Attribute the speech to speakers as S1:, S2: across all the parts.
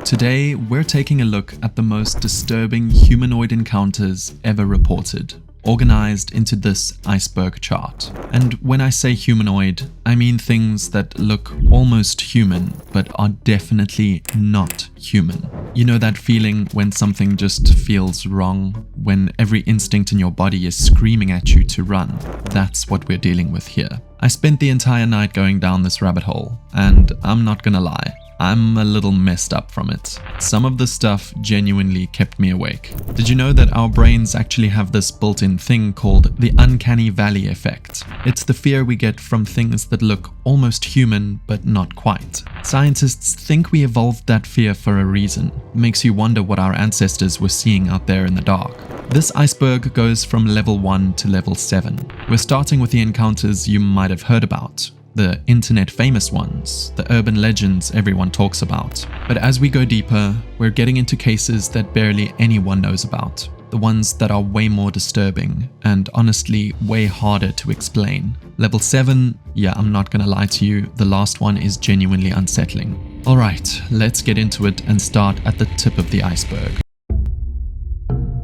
S1: Today, we're taking a look at the most disturbing humanoid encounters ever reported, organized into this iceberg chart. And when I say humanoid, I mean things that look almost human, but are definitely not human. You know that feeling when something just feels wrong, when every instinct in your body is screaming at you to run? That's what we're dealing with here. I spent the entire night going down this rabbit hole, and I'm not gonna lie, I'm a little messed up from it. Some of the stuff genuinely kept me awake. Did you know that our brains actually have this built-in thing called the uncanny valley effect? It's the fear we get from things that look almost human, but not quite. Scientists think we evolved that fear for a reason. It makes you wonder what our ancestors were seeing out there in the dark. This iceberg goes from level 1 to level 7. We're starting with the encounters you might have heard about. The internet famous ones, the urban legends everyone talks about. But as we go deeper, we're getting into cases that barely anyone knows about. The ones that are way more disturbing and honestly way harder to explain. Level 7, yeah, I'm not gonna lie to you, the last one is genuinely unsettling. Alright, let's get into it and start at the tip of the iceberg.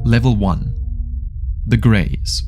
S1: Level 1. The Greys.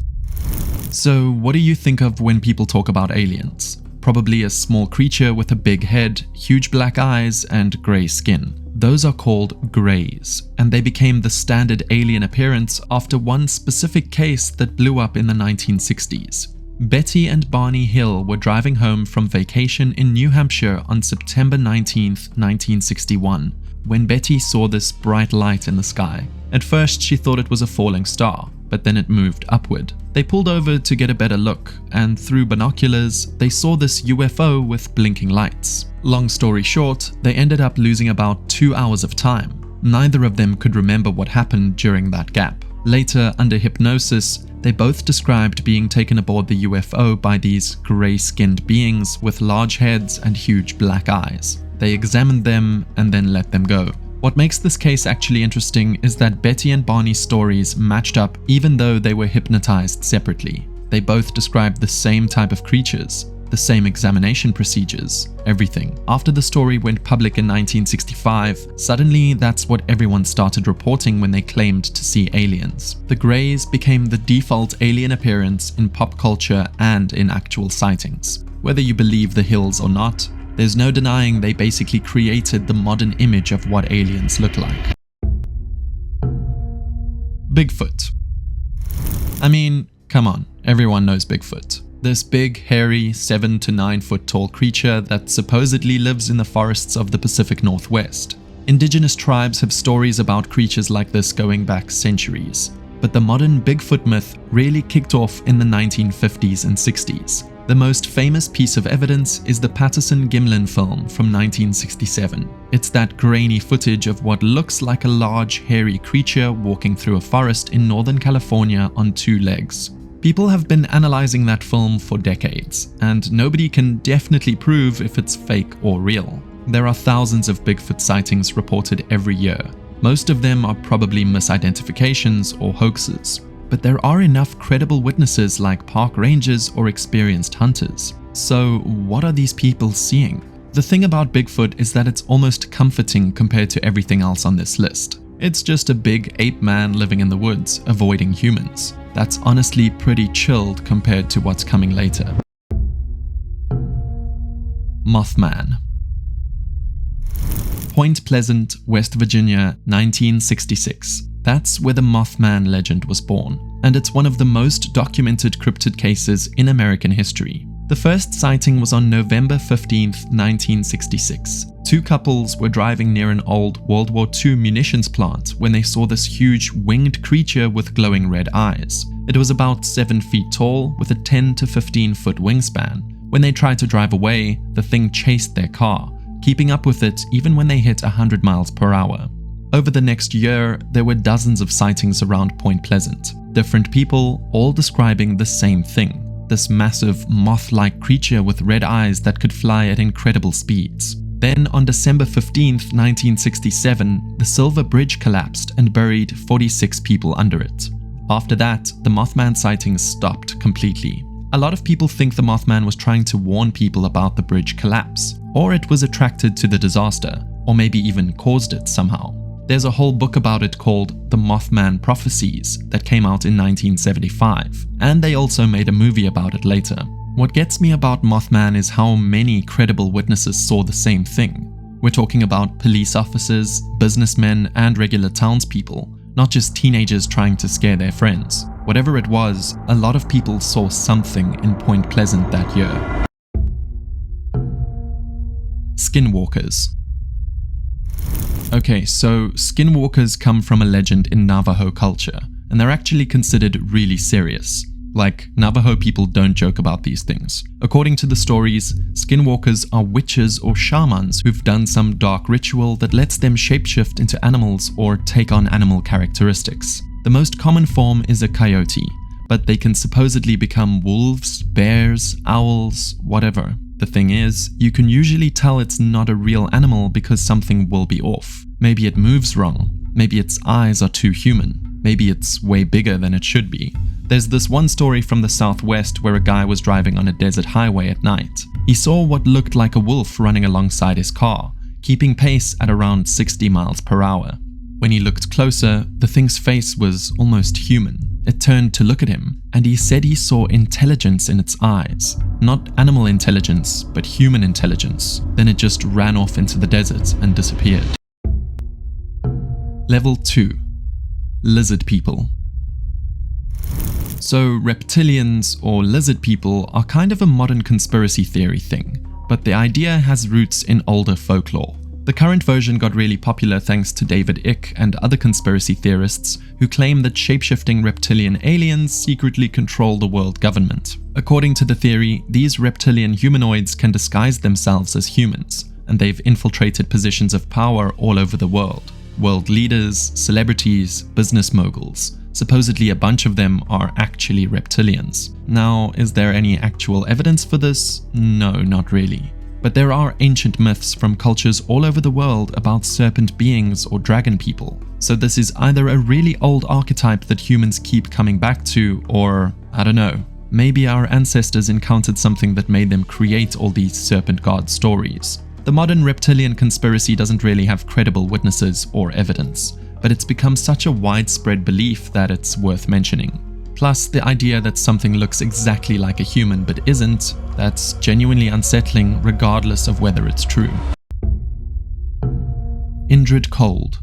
S1: So what do you think of when people talk about aliens? Probably a small creature with a big head, huge black eyes, and grey skin. Those are called greys, and they became the standard alien appearance after one specific case that blew up in the 1960s. Betty and Barney Hill were driving home from vacation in New Hampshire on September 19, 1961, when Betty saw this bright light in the sky. At first, she thought it was a falling star, but then it moved upward. They pulled over to get a better look, and through binoculars, they saw this UFO with blinking lights. Long story short, they ended up losing about 2 hours of time. Neither of them could remember what happened during that gap. Later, under hypnosis, they both described being taken aboard the UFO by these grey-skinned beings with large heads and huge black eyes. They examined them and then let them go. What makes this case actually interesting is that Betty and Barney's stories matched up even though they were hypnotized separately. They both described the same type of creatures, the same examination procedures, everything. After the story went public in 1965, suddenly that's what everyone started reporting when they claimed to see aliens. The Greys became the default alien appearance in pop culture and in actual sightings. Whether you believe the Hills or not, there's no denying they basically created the modern image of what aliens look like. Bigfoot. I mean, come on, everyone knows Bigfoot. This big, hairy, 7 to 9 foot tall creature that supposedly lives in the forests of the Pacific Northwest. Indigenous tribes have stories about creatures like this going back centuries. But the modern Bigfoot myth really kicked off in the 1950s and 60s. The most famous piece of evidence is the Patterson-Gimlin film from 1967. It's that grainy footage of what looks like a large, hairy creature walking through a forest in Northern California on 2 legs. People have been analyzing that film for decades, and nobody can definitely prove if it's fake or real. There are thousands of Bigfoot sightings reported every year. Most of them are probably misidentifications or hoaxes. But there are enough credible witnesses like park rangers or experienced hunters. So what are these people seeing? The thing about Bigfoot is that it's almost comforting compared to everything else on this list. It's just a big ape man living in the woods, avoiding humans. That's honestly pretty chilled compared to what's coming later. Mothman. Point Pleasant, West Virginia, 1966. That's where the Mothman legend was born, and it's one of the most documented cryptid cases in American history. The first sighting was on November 15, 1966. 2 couples were driving near an old World War II munitions plant when they saw this huge winged creature with glowing red eyes. It was about 7 feet tall with a 10 to 15 foot wingspan. When they tried to drive away, the thing chased their car, keeping up with it even when they hit 100 miles per hour. Over the next year, there were dozens of sightings around Point Pleasant. Different people, all describing the same thing. This massive, moth-like creature with red eyes that could fly at incredible speeds. Then on December 15th, 1967, the Silver Bridge collapsed and buried 46 people under it. After that, the Mothman sightings stopped completely. A lot of people think the Mothman was trying to warn people about the bridge collapse, or it was attracted to the disaster, or maybe even caused it somehow. There's a whole book about it called The Mothman Prophecies that came out in 1975, and they also made a movie about it later. What gets me about Mothman is how many credible witnesses saw the same thing. We're talking about police officers, businessmen, and regular townspeople, not just teenagers trying to scare their friends. Whatever it was, a lot of people saw something in Point Pleasant that year. Skinwalkers. Okay, so skinwalkers come from a legend in Navajo culture, and they're actually considered really serious. Like, Navajo people don't joke about these things. According to the stories, skinwalkers are witches or shamans who've done some dark ritual that lets them shapeshift into animals or take on animal characteristics. The most common form is a coyote, but they can supposedly become wolves, bears, owls, whatever. The thing is, you can usually tell it's not a real animal because something will be off. Maybe it moves wrong, maybe its eyes are too human, maybe it's way bigger than it should be. There's this one story from the southwest where a guy was driving on a desert highway at night. He saw what looked like a wolf running alongside his car, keeping pace at around 60 miles per hour. When he looked closer, the thing's face was almost human. It turned to look at him, and he said he saw intelligence in its eyes. Not animal intelligence, but human intelligence. Then it just ran off into the desert and disappeared. Level 2. Lizard people. So reptilians or lizard people are kind of a modern conspiracy theory thing, but the idea has roots in older folklore. The current version got really popular thanks to David Icke and other conspiracy theorists who claim that shapeshifting reptilian aliens secretly control the world government. According to the theory, these reptilian humanoids can disguise themselves as humans, and they've infiltrated positions of power all over the world. World leaders, celebrities, business moguls. Supposedly a bunch of them are actually reptilians. Now, is there any actual evidence for this? No, not really. But there are ancient myths from cultures all over the world about serpent beings or dragon people. So this is either a really old archetype that humans keep coming back to, or, I don't know, maybe our ancestors encountered something that made them create all these serpent god stories. The modern reptilian conspiracy doesn't really have credible witnesses or evidence, but it's become such a widespread belief that it's worth mentioning. Plus, the idea that something looks exactly like a human but isn't, that's genuinely unsettling regardless of whether it's true. Indrid Cold.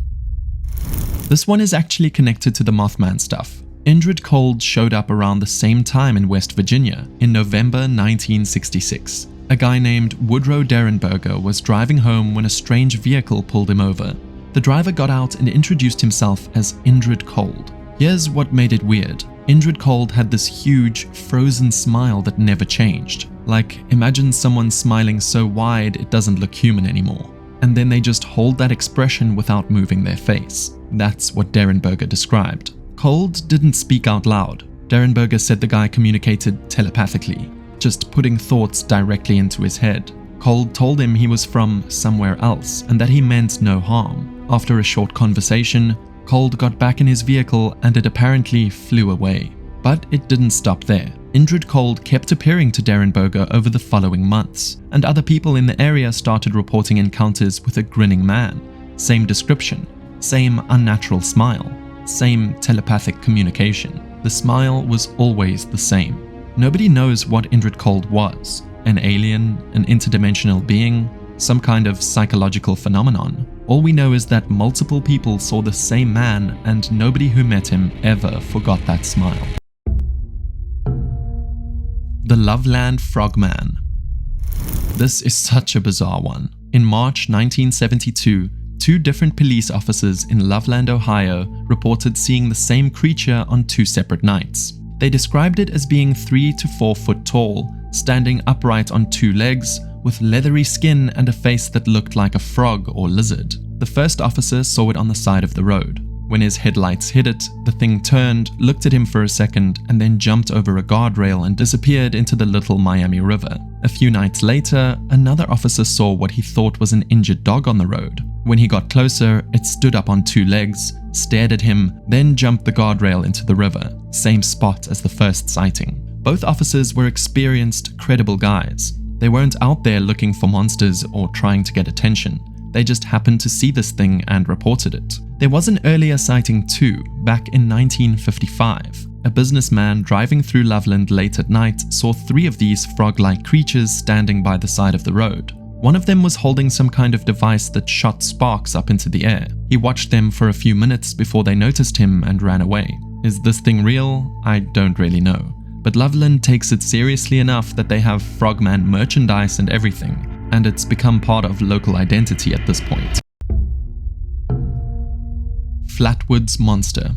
S1: This one is actually connected to the Mothman stuff. Indrid Cold showed up around the same time in West Virginia, in November 1966. A guy named Woodrow Derenberger was driving home when a strange vehicle pulled him over. The driver got out and introduced himself as Indrid Cold. Here's what made it weird. Indrid Cold had this huge, frozen smile that never changed. Like, imagine someone smiling so wide it doesn't look human anymore. And then they just hold that expression without moving their face. That's what Derenberger described. Cold didn't speak out loud. Derenberger said the guy communicated telepathically, just putting thoughts directly into his head. Cold told him he was from somewhere else and that he meant no harm. After a short conversation, Cold got back in his vehicle and it apparently flew away. But it didn't stop there. Indrid Cold kept appearing to Derenberger over the following months, and other people in the area started reporting encounters with a grinning man. Same description, same unnatural smile, same telepathic communication. The smile was always the same. Nobody knows what Indrid Cold was. An alien, an interdimensional being, some kind of psychological phenomenon. All we know is that multiple people saw the same man and nobody who met him ever forgot that smile. The Loveland Frogman. This is such a bizarre one. In March 1972, two different police officers in Loveland, Ohio reported seeing the same creature on two separate nights. They described it as being 3 to 4 foot tall, standing upright on two legs, with leathery skin and a face that looked like a frog or lizard. The first officer saw it on the side of the road. When his headlights hit it, the thing turned, looked at him for a second, and then jumped over a guardrail and disappeared into the Little Miami River. A few nights later, another officer saw what he thought was an injured dog on the road. When he got closer, it stood up on two legs, stared at him, then jumped the guardrail into the river, same spot as the first sighting. Both officers were experienced, credible guys. They weren't out there looking for monsters or trying to get attention. They just happened to see this thing and reported it. There was an earlier sighting too, back in 1955. A businessman driving through Loveland late at night saw 3 of these frog-like creatures standing by the side of the road. One of them was holding some kind of device that shot sparks up into the air. He watched them for a few minutes before they noticed him and ran away. Is this thing real? I don't really know. But Loveland takes it seriously enough that they have Frogman merchandise and everything, and it's become part of local identity at this point. Flatwoods Monster.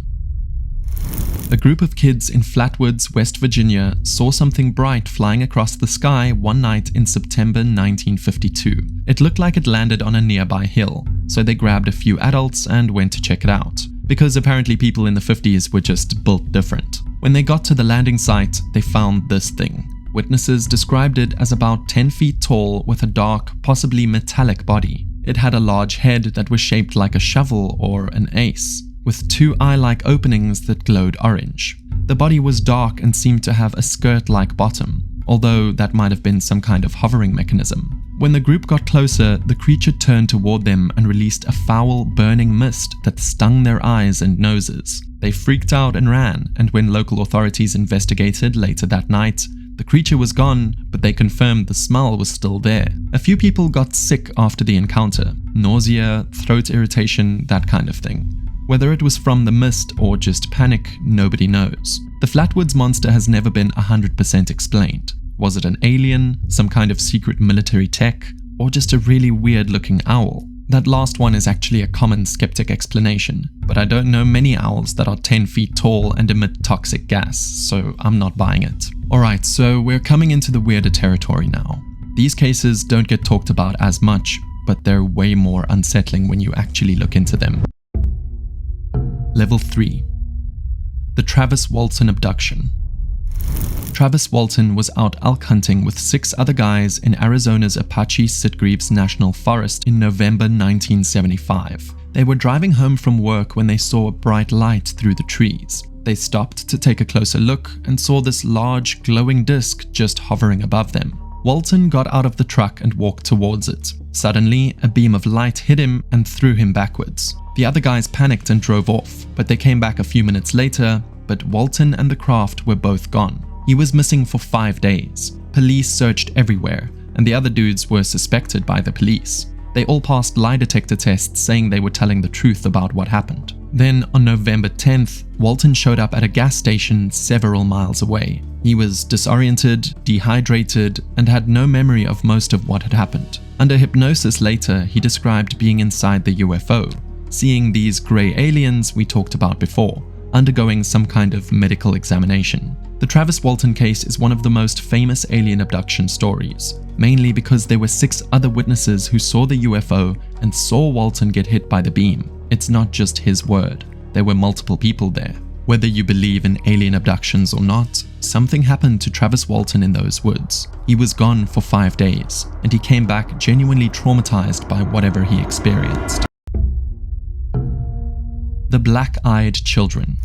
S1: A group of kids in Flatwoods, West Virginia saw something bright flying across the sky one night in September 1952. It looked like it landed on a nearby hill, so they grabbed a few adults and went to check it out, because apparently people in the 50s were just built different. When they got to the landing site, they found this thing. Witnesses described it as about 10 feet tall with a dark, possibly metallic body. It had a large head that was shaped like a shovel or an ace, with 2 eye-like openings that glowed orange. The body was dark and seemed to have a skirt-like bottom, although that might have been some kind of hovering mechanism. When the group got closer, the creature turned toward them and released a foul, burning mist that stung their eyes and noses. They freaked out and ran, and when local authorities investigated later that night, the creature was gone, but they confirmed the smell was still there. A few people got sick after the encounter. Nausea, throat irritation, that kind of thing. Whether it was from the mist or just panic, nobody knows. The Flatwoods monster has never been 100% explained. Was it an alien, some kind of secret military tech, or just a really weird-looking owl? That last one is actually a common skeptic explanation, but I don't know many owls that are 10 feet tall and emit toxic gas, so I'm not buying it. Alright, so we're coming into the weirder territory now. These cases don't get talked about as much, but they're way more unsettling when you actually look into them. Level 3. The Travis Walton Abduction. Travis Walton was out elk hunting with 6 other guys in Arizona's Apache Sitgreaves National Forest in November 1975. They were driving home from work when they saw a bright light through the trees. They stopped to take a closer look and saw this large, glowing disc just hovering above them. Walton got out of the truck and walked towards it. Suddenly, a beam of light hit him and threw him backwards. The other guys panicked and drove off, but they came back a few minutes later, but Walton and the craft were both gone. He was missing for 5 days. Police searched everywhere, and the other dudes were suspected by the police. They all passed lie detector tests saying they were telling the truth about what happened. Then, on November 10th, Walton showed up at a gas station several miles away. He was disoriented, dehydrated, and had no memory of most of what had happened. Under hypnosis later, he described being inside the UFO, seeing these grey aliens we talked about before, undergoing some kind of medical examination. The Travis Walton case is one of the most famous alien abduction stories, mainly because there were 6 other witnesses who saw the UFO and saw Walton get hit by the beam. It's not just his word, there were multiple people there. Whether you believe in alien abductions or not, something happened to Travis Walton in those woods. He was gone for 5 days, and he came back genuinely traumatized by whatever he experienced. The Black-Eyed Children.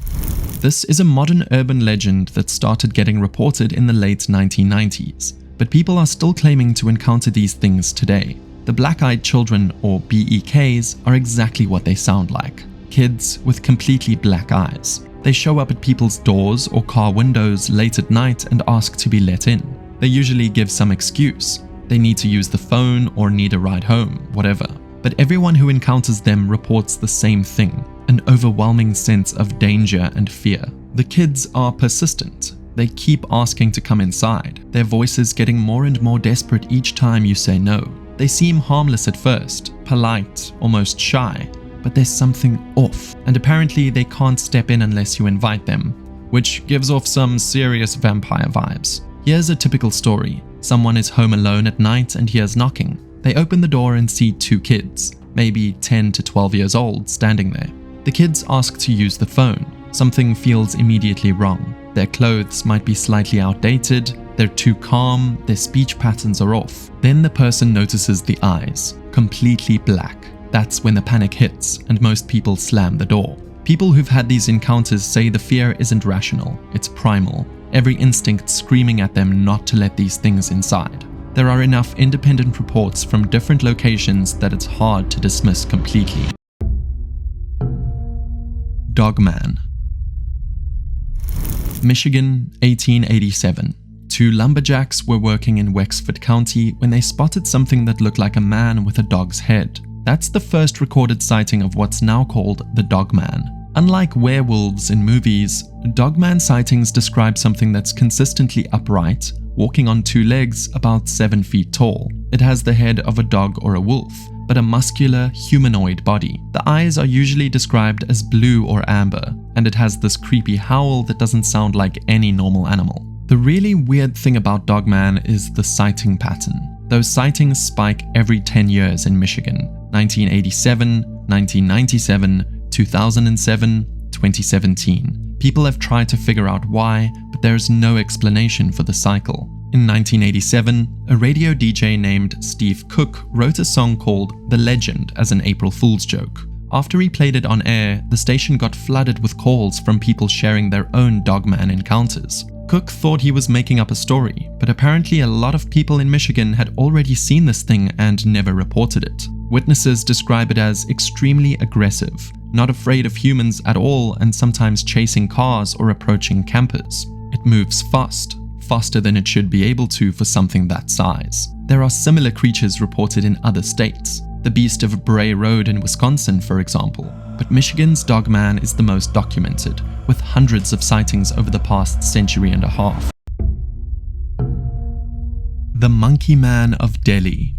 S1: This is a modern urban legend that started getting reported in the late 1990s, but people are still claiming to encounter these things today. The Black-Eyed Children, or BEKs, are exactly what they sound like. Kids with completely black eyes. They show up at people's doors or car windows late at night and ask to be let in. They usually give some excuse. They need to use the phone or need a ride home, whatever. But everyone who encounters them reports the same thing, an overwhelming sense of danger and fear. The kids are persistent. They keep asking to come inside, their voices getting more and more desperate each time you say no. They seem harmless at first, polite, almost shy, but there's something off, and apparently they can't step in unless you invite them, which gives off some serious vampire vibes. Here's a typical story. Someone is home alone at night and hears knocking. They open the door and see 2 kids, maybe 10 to 12 years old, standing there. The kids ask to use the phone. Something feels immediately wrong. Their clothes might be slightly outdated, they're too calm, their speech patterns are off. Then the person notices the eyes, completely black. That's when the panic hits and most people slam the door. People who've had these encounters say the fear isn't rational, it's primal. Every instinct screaming at them not to let these things inside. There are enough independent reports from different locations that it's hard to dismiss completely. Dogman. Michigan, 1887. Two lumberjacks were working in Wexford County when they spotted something that looked like a man with a dog's head. That's the first recorded sighting of what's now called the Dogman. Unlike werewolves in movies, Dogman sightings describe something that's consistently upright, walking on two legs about 7 feet tall. It has the head of a dog or a wolf, but a muscular, humanoid body. The eyes are usually described as blue or amber, and it has this creepy howl that doesn't sound like any normal animal. The really weird thing about Dogman is the sighting pattern. Those sightings spike every 10 years in Michigan: 1987, 1997, 2007, 2017. People have tried to figure out why, but there's no explanation for the cycle. In 1987, a radio DJ named Steve Cook wrote a song called The Legend as an April Fool's joke. After he played it on air, the station got flooded with calls from people sharing their own Dogman encounters. Cook thought he was making up a story, but apparently a lot of people in Michigan had already seen this thing and never reported it. Witnesses describe it as extremely aggressive, not afraid of humans at all, and sometimes chasing cars or approaching campers. It moves fast, faster than it should be able to for something that size. There are similar creatures reported in other states, the Beast of Bray Road in Wisconsin, for example. But Michigan's Dogman is the most documented, with hundreds of sightings over the past century and a half. The Monkey Man of Delhi.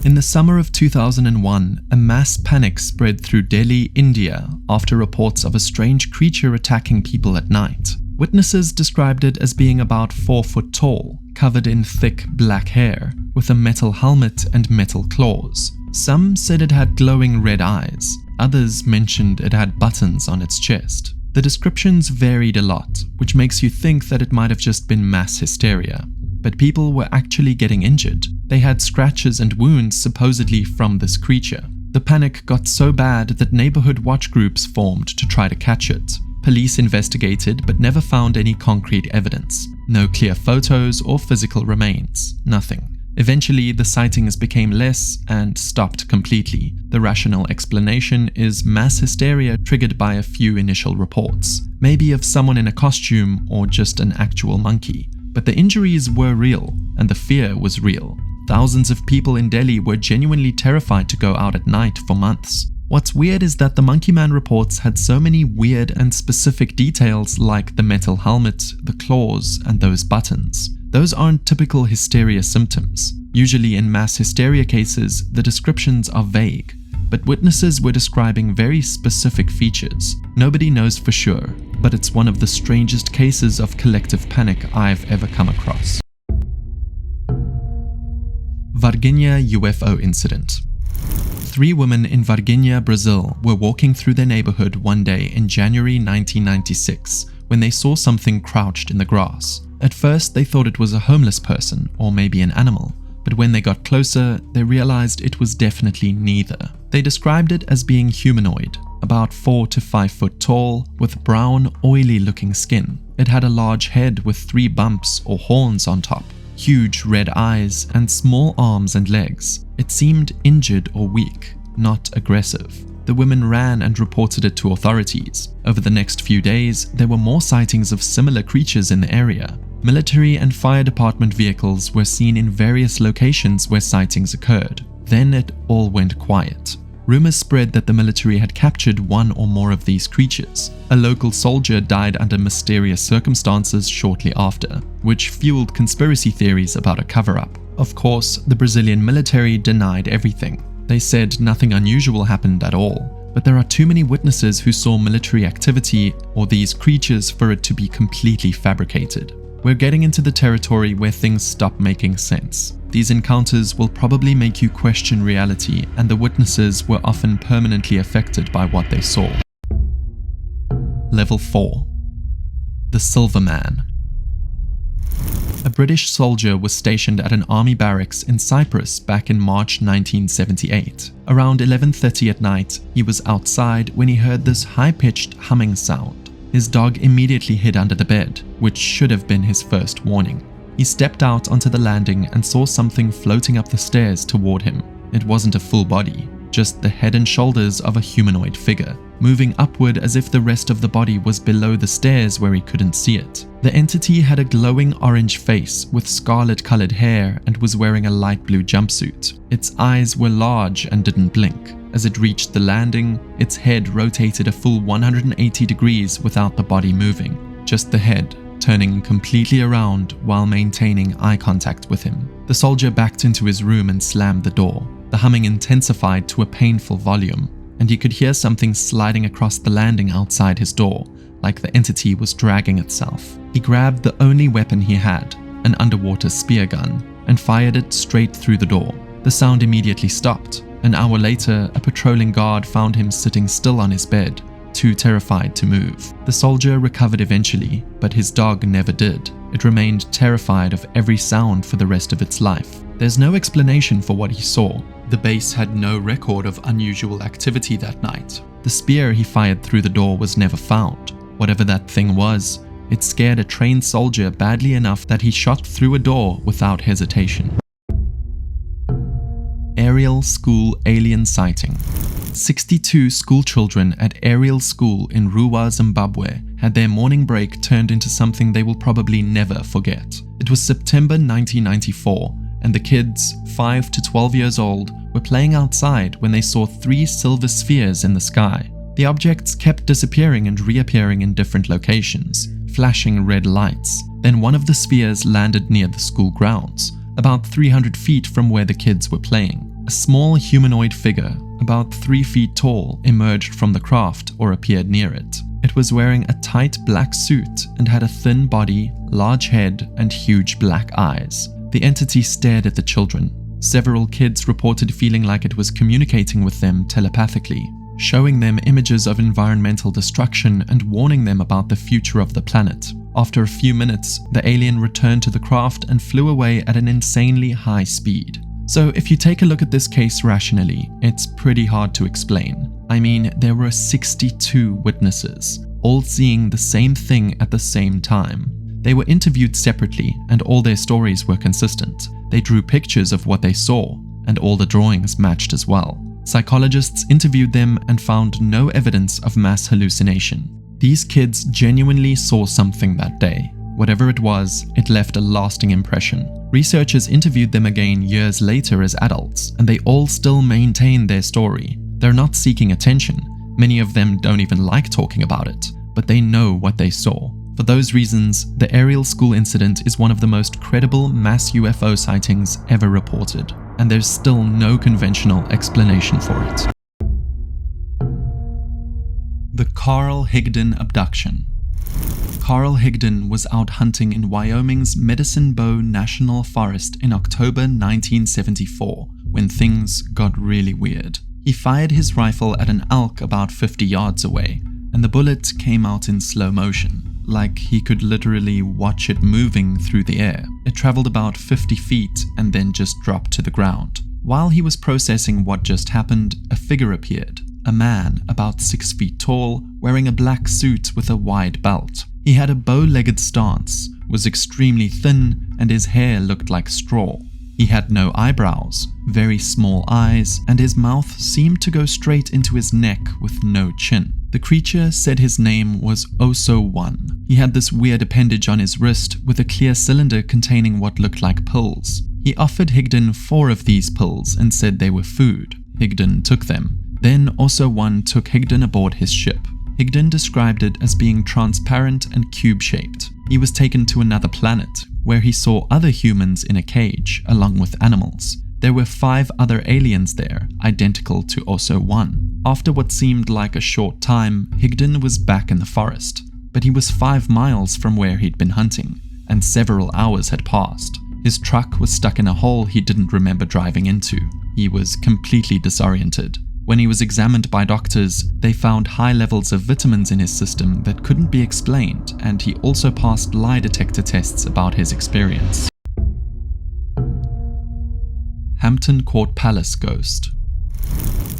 S1: In the summer of 2001, a mass panic spread through Delhi, India, after reports of a strange creature attacking people at night. Witnesses described it as being about 4 foot tall, covered in thick black hair, with a metal helmet and metal claws. Some said it had glowing red eyes. Others mentioned it had buttons on its chest. The descriptions varied a lot, which makes you think that it might have just been mass hysteria. But people were actually getting injured. They had scratches and wounds supposedly from this creature. The panic got so bad that neighborhood watch groups formed to try to catch it. Police investigated but never found any concrete evidence. No clear photos or physical remains. Nothing. Eventually, the sightings became less and stopped completely. The rational explanation is mass hysteria triggered by a few initial reports, maybe of someone in a costume or just an actual monkey. But the injuries were real, and the fear was real. Thousands of people in Delhi were genuinely terrified to go out at night for months. What's weird is that the Monkey Man reports had so many weird and specific details like the metal helmet, the claws, and those buttons. Those aren't typical hysteria symptoms. Usually in mass hysteria cases, the descriptions are vague, but witnesses were describing very specific features. Nobody knows for sure, but it's one of the strangest cases of collective panic I've ever come across. Varginha UFO Incident. 3 women in Varginha, Brazil were walking through their neighborhood one day in January 1996 when they saw something crouched in the grass. At first, they thought it was a homeless person or maybe an animal, but when they got closer, they realized it was definitely neither. They described it as being humanoid, about 4 to 5 foot tall, with brown, oily-looking skin. It had a large head with 3 bumps or horns on top, huge red eyes, and small arms and legs. It seemed injured or weak, not aggressive. The women ran and reported it to authorities. Over the next few days, there were more sightings of similar creatures in the area. Military and fire department vehicles were seen in various locations where sightings occurred. Then it all went quiet. Rumors spread that the military had captured one or more of these creatures. A local soldier died under mysterious circumstances shortly after, which fueled conspiracy theories about a cover-up. Of course, the Brazilian military denied everything. They said nothing unusual happened at all, but there are too many witnesses who saw military activity or these creatures for it to be completely fabricated. We're getting into the territory where things stop making sense. These encounters will probably make you question reality, and the witnesses were often permanently affected by what they saw. Level 4. The Silver Man. A British soldier was stationed at an army barracks in Cyprus back in March 1978. Around 11:30 at night, he was outside when he heard this high-pitched humming sound. His dog immediately hid under the bed, which should have been his first warning. He stepped out onto the landing and saw something floating up the stairs toward him. It wasn't a full body, just the head and shoulders of a humanoid figure, moving upward as if the rest of the body was below the stairs where he couldn't see it. The entity had a glowing orange face with scarlet-colored hair and was wearing a light blue jumpsuit. Its eyes were large and didn't blink. As it reached the landing, its head rotated a full 180 degrees without the body moving, just the head turning completely around while maintaining eye contact with him. The soldier backed into his room and slammed the door. The humming intensified to a painful volume, and he could hear something sliding across the landing outside his door, like the entity was dragging itself. He grabbed the only weapon he had, an underwater spear gun, and fired it straight through the door. The sound immediately stopped. An hour later, a patrolling guard found him sitting still on his bed, too terrified to move. The soldier recovered eventually, but his dog never did. It remained terrified of every sound for the rest of its life. There's no explanation for what he saw. The base had no record of unusual activity that night. The spear he fired through the door was never found. Whatever that thing was, it scared a trained soldier badly enough that he shot through a door without hesitation. Ariel School Alien Sighting. 62 school children at Ariel School in Ruwa, Zimbabwe had their morning break turned into something they will probably never forget. It was September 1994, and the kids, 5 to 12 years old, were playing outside when they saw 3 silver spheres in the sky. The objects kept disappearing and reappearing in different locations, flashing red lights. Then one of the spheres landed near the school grounds, about 300 feet from where the kids were playing. A small humanoid figure, about 3 feet tall, emerged from the craft or appeared near it. It was wearing a tight black suit and had a thin body, large head, and huge black eyes. The entity stared at the children. Several kids reported feeling like it was communicating with them telepathically, showing them images of environmental destruction and warning them about the future of the planet. After a few minutes, the alien returned to the craft and flew away at an insanely high speed. So if you take a look at this case rationally, it's pretty hard to explain. I mean, there were 62 witnesses, all seeing the same thing at the same time. They were interviewed separately and all their stories were consistent. They drew pictures of what they saw, and all the drawings matched as well. Psychologists interviewed them and found no evidence of mass hallucination. These kids genuinely saw something that day. Whatever it was, it left a lasting impression. Researchers interviewed them again years later as adults, and they all still maintain their story. They're not seeking attention. Many of them don't even like talking about it, but they know what they saw. For those reasons, the Ariel School incident is one of the most credible mass UFO sightings ever reported, and there's still no conventional explanation for it. The Carl Higdon abduction. Carl Higdon was out hunting in Wyoming's Medicine Bow National Forest in October 1974 when things got really weird. He fired his rifle at an elk about 50 yards away, and the bullet came out in slow motion, like he could literally watch it moving through the air. It traveled about 50 feet and then just dropped to the ground. While he was processing what just happened, a figure appeared. A man about 6 feet tall, wearing a black suit with a wide belt. He had a bow-legged stance, was extremely thin, and his hair looked like straw. He had no eyebrows, very small eyes, and his mouth seemed to go straight into his neck with no chin. The creature said his name was Oso-1. He had this weird appendage on his wrist with a clear cylinder containing what looked like pills. He offered Higdon 4 of these pills and said they were food. Higdon took them. Then Oso-1 took Higdon aboard his ship. Higdon described it as being transparent and cube-shaped. He was taken to another planet, where he saw other humans in a cage, along with animals. There were 5 other aliens there, identical to Oso-1. After what seemed like a short time, Higdon was back in the forest, but he was 5 miles from where he'd been hunting, and several hours had passed. His truck was stuck in a hole he didn't remember driving into. He was completely disoriented. When he was examined by doctors, they found high levels of vitamins in his system that couldn't be explained, and he also passed lie detector tests about his experience. Hampton Court Palace Ghost.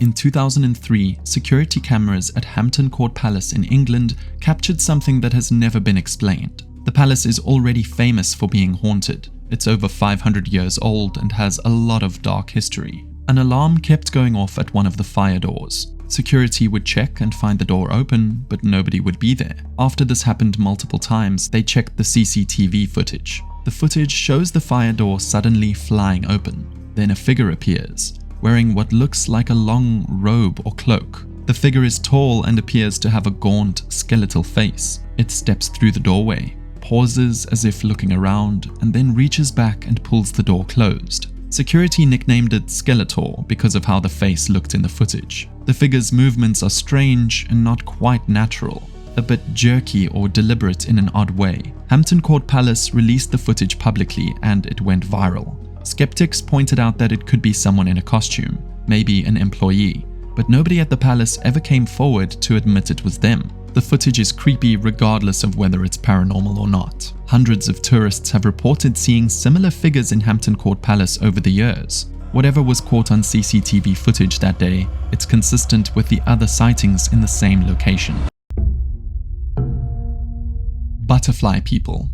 S1: In 2003, security cameras at Hampton Court Palace in England captured something that has never been explained. The palace is already famous for being haunted. It's over 500 years old and has a lot of dark history. An alarm kept going off at one of the fire doors. Security would check and find the door open, but nobody would be there. After this happened multiple times, they checked the CCTV footage. The footage shows the fire door suddenly flying open. Then a figure appears, wearing what looks like a long robe or cloak. The figure is tall and appears to have a gaunt, skeletal face. It steps through the doorway, pauses as if looking around, and then reaches back and pulls the door closed. Security nicknamed it Skeletor because of how the face looked in the footage. The figure's movements are strange and not quite natural, a bit jerky or deliberate in an odd way. Hampton Court Palace released the footage publicly and it went viral. Skeptics pointed out that it could be someone in a costume, maybe an employee, but nobody at the palace ever came forward to admit it was them. The footage is creepy regardless of whether it's paranormal or not. Hundreds of tourists have reported seeing similar figures in Hampton Court Palace over the years. Whatever was caught on CCTV footage that day, it's consistent with the other sightings in the same location. Butterfly people.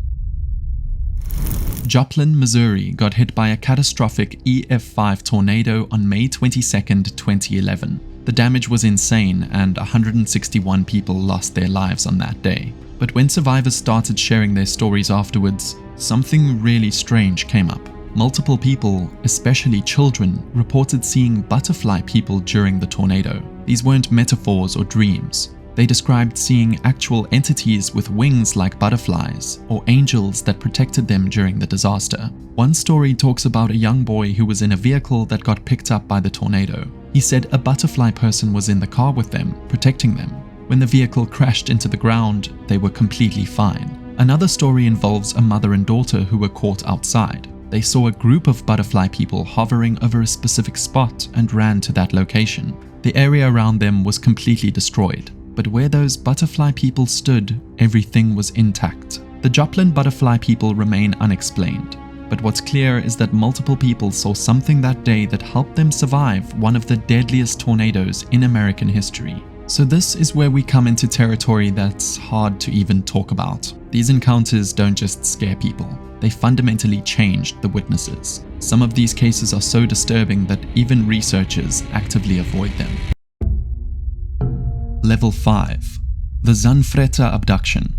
S1: Joplin, Missouri got hit by a catastrophic EF5 tornado on May 22, 2011. The damage was insane and 161 people lost their lives on that day. But when survivors started sharing their stories afterwards, something really strange came up. Multiple people, especially children, reported seeing butterfly people during the tornado. These weren't metaphors or dreams. They described seeing actual entities with wings like butterflies, or angels that protected them during the disaster. One story talks about a young boy who was in a vehicle that got picked up by the tornado. He said a butterfly person was in the car with them, protecting them. When the vehicle crashed into the ground, they were completely fine. Another story involves a mother and daughter who were caught outside. They saw a group of butterfly people hovering over a specific spot and ran to that location. The area around them was completely destroyed. But where those butterfly people stood, everything was intact. The Joplin butterfly people remain unexplained, but what's clear is that multiple people saw something that day that helped them survive one of the deadliest tornadoes in American history. So this is where we come into territory that's hard to even talk about. These encounters don't just scare people, they fundamentally changed the witnesses. Some of these cases are so disturbing that even researchers actively avoid them. Level 5. The Zanfretta Abduction.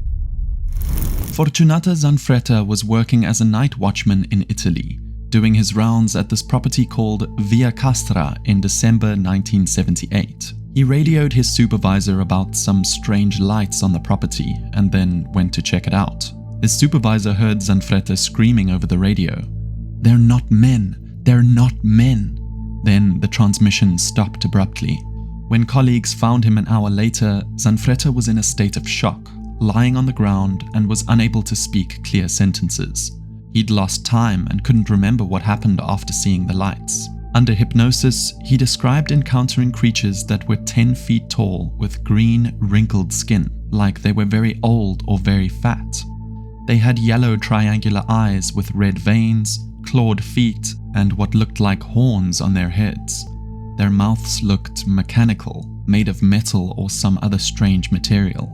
S1: Fortunato Zanfretta was working as a night watchman in Italy, doing his rounds at this property called Via Castra in December 1978. He radioed his supervisor about some strange lights on the property and then went to check it out. His supervisor heard Zanfretta screaming over the radio, "They're not men! They're not men!" Then the transmission stopped abruptly. When colleagues found him an hour later, Zanfretta was in a state of shock, lying on the ground and was unable to speak clear sentences. He'd lost time and couldn't remember what happened after seeing the lights. Under hypnosis, he described encountering creatures that were 10 feet tall with green, wrinkled skin, like they were very old or very fat. They had yellow triangular eyes with red veins, clawed feet, and what looked like horns on their heads. Their mouths looked mechanical, made of metal or some other strange material.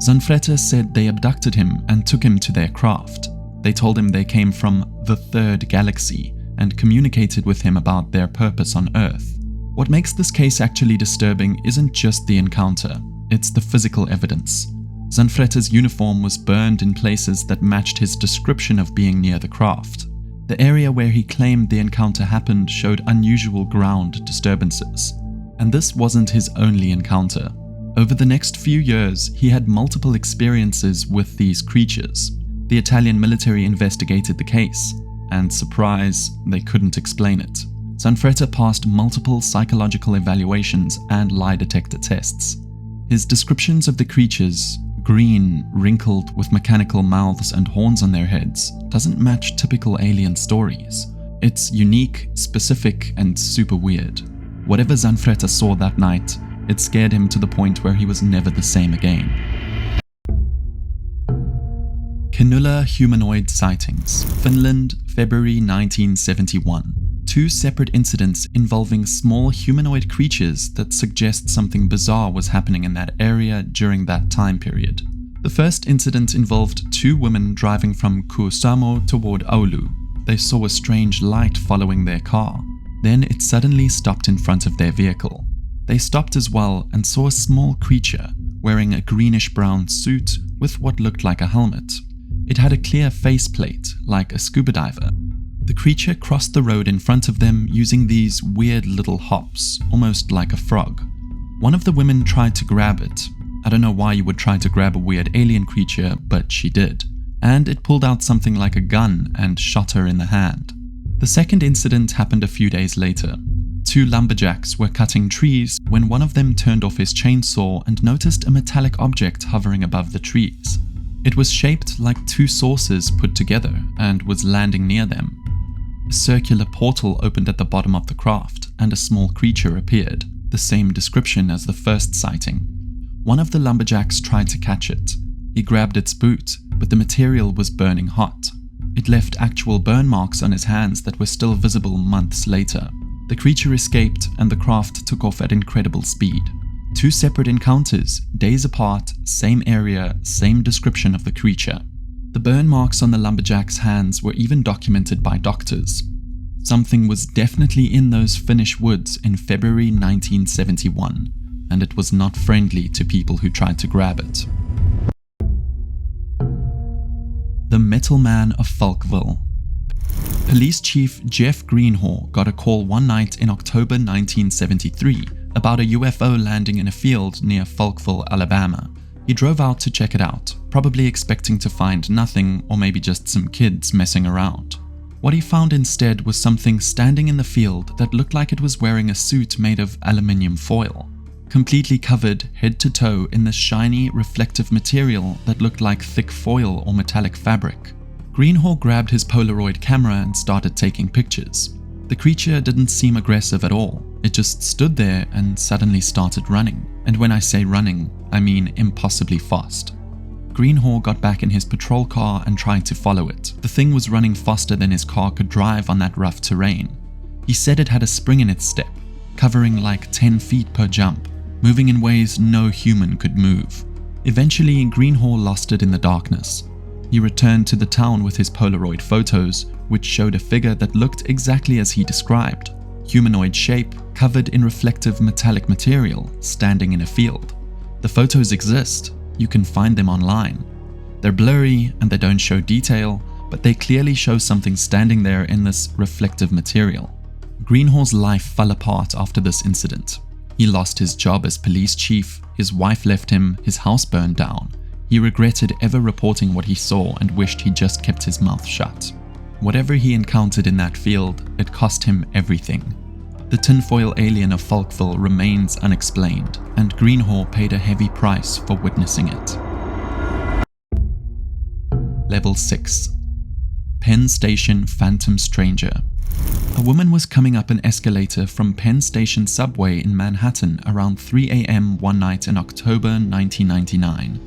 S1: Zanfretta said they abducted him and took him to their craft. They told him they came from the third galaxy and communicated with him about their purpose on Earth. What makes this case actually disturbing isn't just the encounter, it's the physical evidence. Zanfretta's uniform was burned in places that matched his description of being near the craft. The area where he claimed the encounter happened showed unusual ground disturbances. And this wasn't his only encounter. Over the next few years, he had multiple experiences with these creatures. The Italian military investigated the case, and surprise, they couldn't explain it. Zanfretta passed multiple psychological evaluations and lie detector tests. His descriptions of the creatures, green, wrinkled, with mechanical mouths and horns on their heads, doesn't match typical alien stories. It's unique, specific, and super weird. Whatever Zanfretta saw that night, it scared him to the point where he was never the same again. Kinulla humanoid sightings, Finland, February 1971. Two separate incidents involving small humanoid creatures that suggest something bizarre was happening in that area during that time period. The first incident involved two women driving from Kuusamo toward Oulu. They saw a strange light following their car. Then it suddenly stopped in front of their vehicle. They stopped as well and saw a small creature wearing a greenish-brown suit with what looked like a helmet. It had a clear faceplate, like a scuba diver. The creature crossed the road in front of them using these weird little hops, almost like a frog. One of the women tried to grab it. I don't know why you would try to grab a weird alien creature, but she did. And it pulled out something like a gun and shot her in the hand. The second incident happened a few days later. Two lumberjacks were cutting trees when one of them turned off his chainsaw and noticed a metallic object hovering above the trees. It was shaped like two saucers put together and was landing near them. A circular portal opened at the bottom of the craft and a small creature appeared, the same description as the first sighting. One of the lumberjacks tried to catch it. He grabbed its boot, but the material was burning hot. It left actual burn marks on his hands that were still visible months later. The creature escaped and the craft took off at incredible speed. Two separate encounters, days apart, same area, same description of the creature. The burn marks on the lumberjack's hands were even documented by doctors. Something was definitely in those Finnish woods in February 1971, and it was not friendly to people who tried to grab it. The Metal Man of Falkville. Police Chief Jeff Greenhaw got a call one night in October 1973 about a UFO landing in a field near Falkville, Alabama. He drove out to check it out, probably expecting to find nothing or maybe just some kids messing around. What he found instead was something standing in the field that looked like it was wearing a suit made of aluminium foil, completely covered head to toe in this shiny, reflective material that looked like thick foil or metallic fabric. Greenhaw grabbed his Polaroid camera and started taking pictures. The creature didn't seem aggressive at all. It just stood there and suddenly started running. And when I say running, I mean impossibly fast. Greenhaw got back in his patrol car and tried to follow it. The thing was running faster than his car could drive on that rough terrain. He said it had a spring in its step, covering like 10 feet per jump, moving in ways no human could move. Eventually, Greenhaw lost it in the darkness. He returned to the town with his Polaroid photos, which showed a figure that looked exactly as he described. Humanoid shape, covered in reflective metallic material, standing in a field. The photos exist. You can find them online. They're blurry and they don't show detail, but they clearly show something standing there in this reflective material. Greenhaw's life fell apart after this incident. He lost his job as police chief, his wife left him, his house burned down. He regretted ever reporting what he saw and wished he just kept his mouth shut. Whatever he encountered in that field, it cost him everything. The tinfoil alien of Falkville remains unexplained, and Greenhaw paid a heavy price for witnessing it. Level 6. Penn Station Phantom Stranger. A woman was coming up an escalator from Penn Station subway in Manhattan around 3 a.m. one night in October 1999.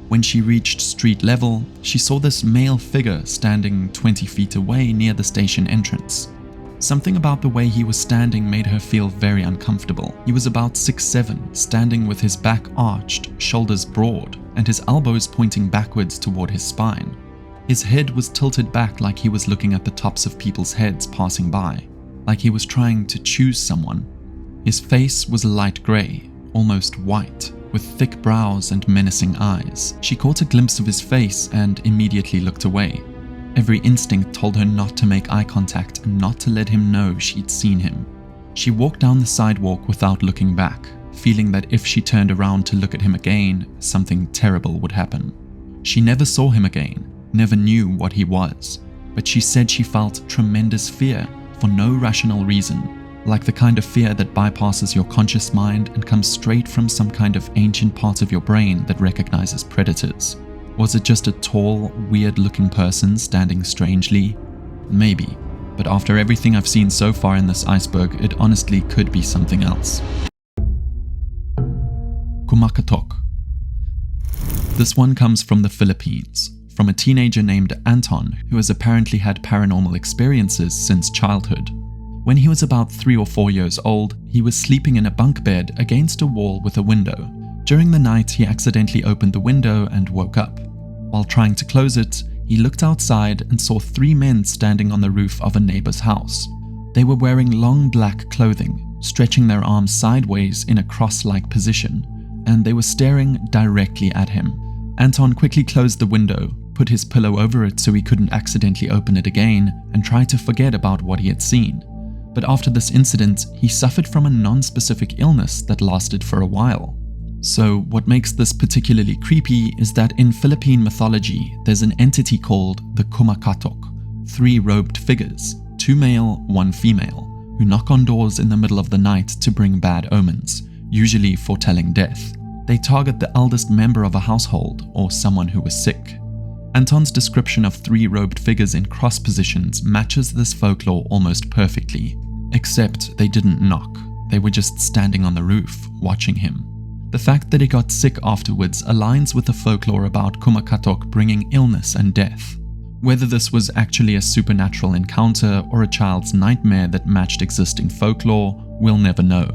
S1: When she reached street level, she saw this male figure standing 20 feet away near the station entrance. Something about the way he was standing made her feel very uncomfortable. He was about 6'7", standing with his back arched, shoulders broad, and his elbows pointing backwards toward his spine. His head was tilted back like he was looking at the tops of people's heads passing by, like he was trying to choose someone. His face was light grey, almost white, with thick brows and menacing eyes. She caught a glimpse of his face and immediately looked away. Every instinct told her not to make eye contact and not to let him know she'd seen him. She walked down the sidewalk without looking back, feeling that if she turned around to look at him again, something terrible would happen. She never saw him again, never knew what he was, but she said she felt tremendous fear for no rational reason, like the kind of fear that bypasses your conscious mind and comes straight from some kind of ancient part of your brain that recognizes predators. Was it just a tall, weird-looking person standing strangely? Maybe. But after everything I've seen so far in this iceberg, it honestly could be something else. Kumakatok. This one comes from the Philippines, from a teenager named Anton who has apparently had paranormal experiences since childhood. When he was about 3 or 4 years old, he was sleeping in a bunk bed against a wall with a window. During the night, he accidentally opened the window and woke up. While trying to close it, he looked outside and saw 3 men standing on the roof of a neighbor's house. They were wearing long black clothing, stretching their arms sideways in a cross-like position, and they were staring directly at him. Anton quickly closed the window, put his pillow over it so he couldn't accidentally open it again, and tried to forget about what he had seen. But after this incident, he suffered from a non-specific illness that lasted for a while. So what makes this particularly creepy is that in Philippine mythology, there's an entity called the Kumakatok, 3 robed figures, 2 male, 1 female, who knock on doors in the middle of the night to bring bad omens, usually foretelling death. They target the eldest member of a household or someone who was sick. Anton's description of 3 robed figures in cross positions matches this folklore almost perfectly, except they didn't knock, they were just standing on the roof, watching him. The fact that he got sick afterwards aligns with the folklore about Kumakatok bringing illness and death. Whether this was actually a supernatural encounter or a child's nightmare that matched existing folklore, we'll never know.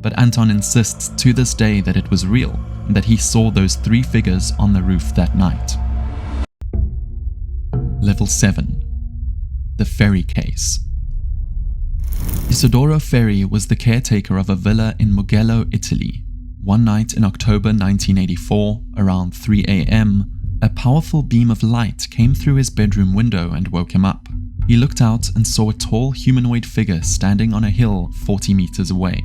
S1: But Anton insists to this day that it was real and that he saw those 3 figures on the roof that night. Level 7. The Ferry Case. Isidoro Ferri was the caretaker of a villa in Mugello, Italy. One night in October 1984, around 3 a.m., a powerful beam of light came through his bedroom window and woke him up. He looked out and saw a tall humanoid figure standing on a hill 40 meters away.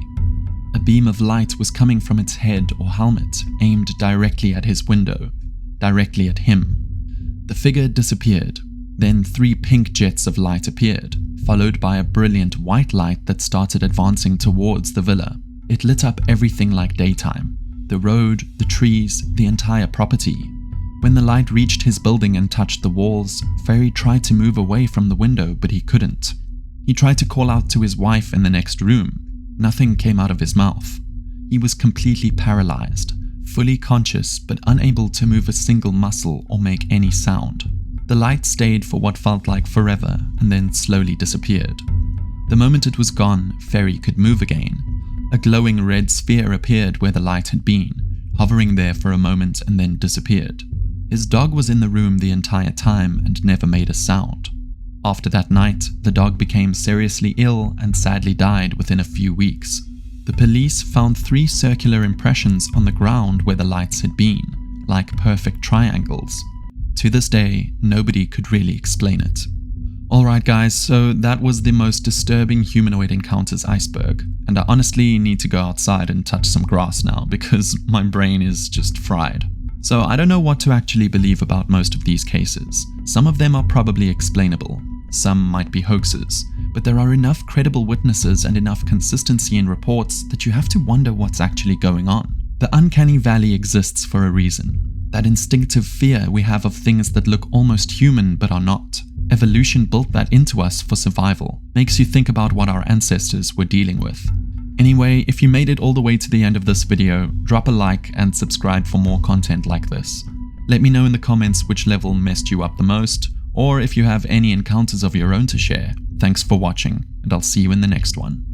S1: A beam of light was coming from its head or helmet, aimed directly at his window, directly at him. The figure disappeared. Then 3 pink jets of light appeared, followed by a brilliant white light that started advancing towards the villa. It lit up everything like daytime. The road, the trees, the entire property. When the light reached his building and touched the walls, Ferry tried to move away from the window, but he couldn't. He tried to call out to his wife in the next room. Nothing came out of his mouth. He was completely paralyzed, fully conscious but unable to move a single muscle or make any sound. The light stayed for what felt like forever and then slowly disappeared. The moment it was gone, Ferry could move again. A glowing red sphere appeared where the light had been, hovering there for a moment and then disappeared. His dog was in the room the entire time and never made a sound. After that night, the dog became seriously ill and sadly died within a few weeks. The police found 3 circular impressions on the ground where the lights had been, like perfect triangles. To this day, nobody could really explain it. Alright guys, so that was the most disturbing humanoid encounters iceberg, and I honestly need to go outside and touch some grass now because my brain is just fried. So I don't know what to actually believe about most of these cases. Some of them are probably explainable, some might be hoaxes, but there are enough credible witnesses and enough consistency in reports that you have to wonder what's actually going on. The uncanny valley exists for a reason. That instinctive fear we have of things that look almost human but are not. Evolution built that into us for survival. Makes you think about what our ancestors were dealing with. Anyway, if you made it all the way to the end of this video, drop a like and subscribe for more content like this. Let me know in the comments which level messed you up the most, or if you have any encounters of your own to share. Thanks for watching, and I'll see you in the next one.